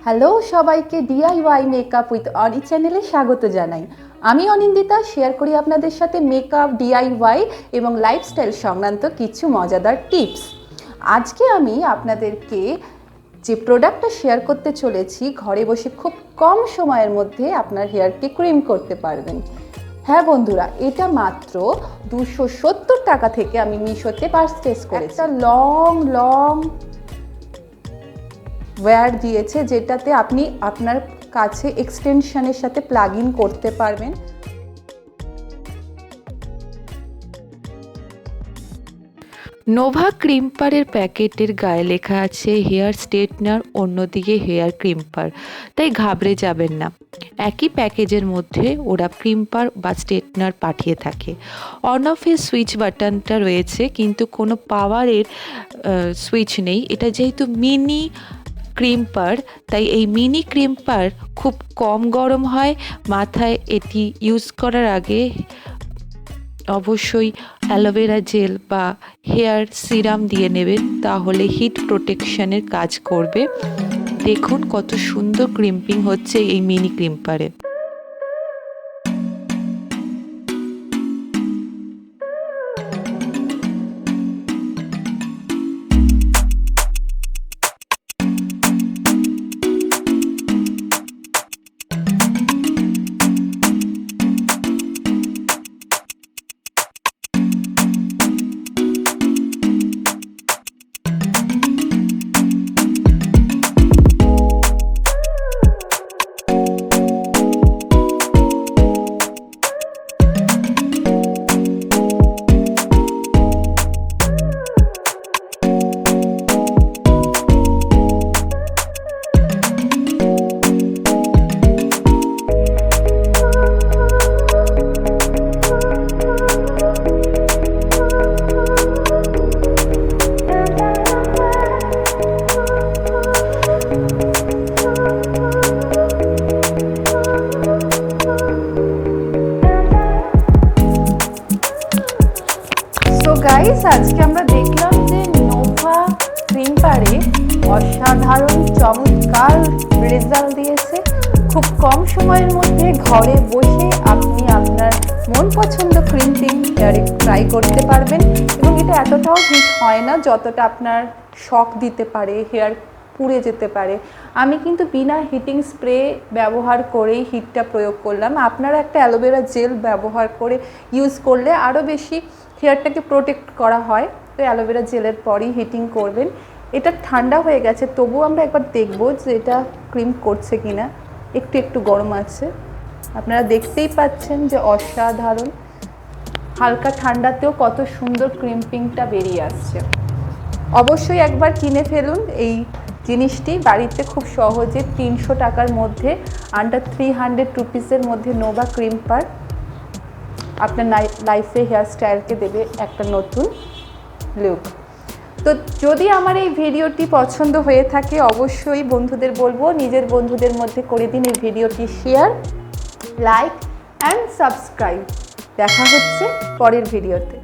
Hello সবাইকে DIY makeup with অনি চ্যানেলে স্বাগত জানাই। আমি অনিন্দিতা শেয়ার করি আপনাদের সাথে মেকআপ, ডিআইওয়াই এবং লাইফস্টাইল সংক্রান্ত কিছু মজাদার টিপস। আজকে আমি আপনাদেরকে যে প্রোডাক্টটা শেয়ার করতে চলেছি, ঘরে বসে খুব কম সময়ের মধ্যে আপনার হেয়ারকে ক্রিম করতে পারবেন। হ্যাঁ বন্ধুরা, এটা মাত্র 270 টাকা থেকে আমি মিশোতে পারচেজ করেছি। একটা লং ওয়্যার দিয়েছে, যেটাতে আপনি আপনার কাছে এক্সটেনশনের সাথে প্লাগ ইন করতে পারবেন। নোভা ক্রিম্পারের প্যাকেটের গায়ে লেখা আছে হেয়ার স্ট্রেটনার, অন্যদিকে হেয়ার ক্রিম্পার, তাই ঘাবড়ে যাবেন না। একই প্যাকেজের মধ্যে ওরা ক্রিম্পার বা স্ট্রেটনার পাঠিয়ে থাকে। অন অফের সুইচ বাটনটা রয়েছে, কিন্তু কোনো পাওয়ারের সুইচ নেই। এটা যেহেতু মিনি ক্রিম্পার, তাই এই মিনি ক্রিম্পার খুব কম গরম হয়। মাথায় এটি ইউজ করার আগে অবশ্যই অ্যালোভেরা জেল বা হেয়ার সিরাম দিয়ে নেবেন, তাহলে হিট প্রোটেকশনের কাজ করবে। দেখুন কত সুন্দর ক্রিম্পিং হচ্ছে এই মিনি ক্রিম্পারে। গাইস, আজকে আমরা দেখলাম যে নোভা ক্রিম্পারে অসাধারণ চমৎকার রেজাল্ট দিয়েছে। খুব কম সময়ের মধ্যে ঘরে বসে আপনি আপনার মন পছন্দ ক্রিম্পিং হেয়ারে ট্রাই করতে পারবেন, এবং এটা এতটাও হিট হয় না যতটা আপনার শক দিতে পারে, হেয়ার পুড়ে যেতে পারে। আমি কিন্তু বিনা হিটিং স্প্রে ব্যবহার করেই হিটটা প্রয়োগ করলাম। আপনারা একটা অ্যালোভেরা জেল ব্যবহার করে ইউজ করলে আরও বেশি হেয়ারটাকে প্রোটেক্ট করা হয়। তো অ্যালোভেরা জেলের পরই হিটিং করবেন। এটা ঠান্ডা হয়ে গেছে, তবুও আমরা একবার দেখব যে এটা ক্রিম করছে কিনা। একটু গরম আছে, আপনারা দেখতেই পাচ্ছেন যে অসাধারণ হালকা ঠান্ডাতেও কত সুন্দর ক্রিম্পিংটা বেরিয়ে আসছে। অবশ্যই একবার কিনে ফেলুন এই জিনিসটি বাড়িতে, খুব সহজে 300 টাকার মধ্যে, আন্ডার 300 রুপিসের মধ্যে নোভা ক্রিম্পার আপনার লাইফে হেয়ার স্টাইলকে দেবে একটা নতুন লুক। তো যদি আমার এই ভিডিওটি পছন্দ হয়ে থাকে, অবশ্যই বন্ধুদের বলবো নিজের বন্ধুদের মধ্যে করে দিন এই ভিডিওটি শেয়ার, লাইক অ্যান্ড সাবস্ক্রাইব। দেখা হচ্ছে পরের ভিডিওতে।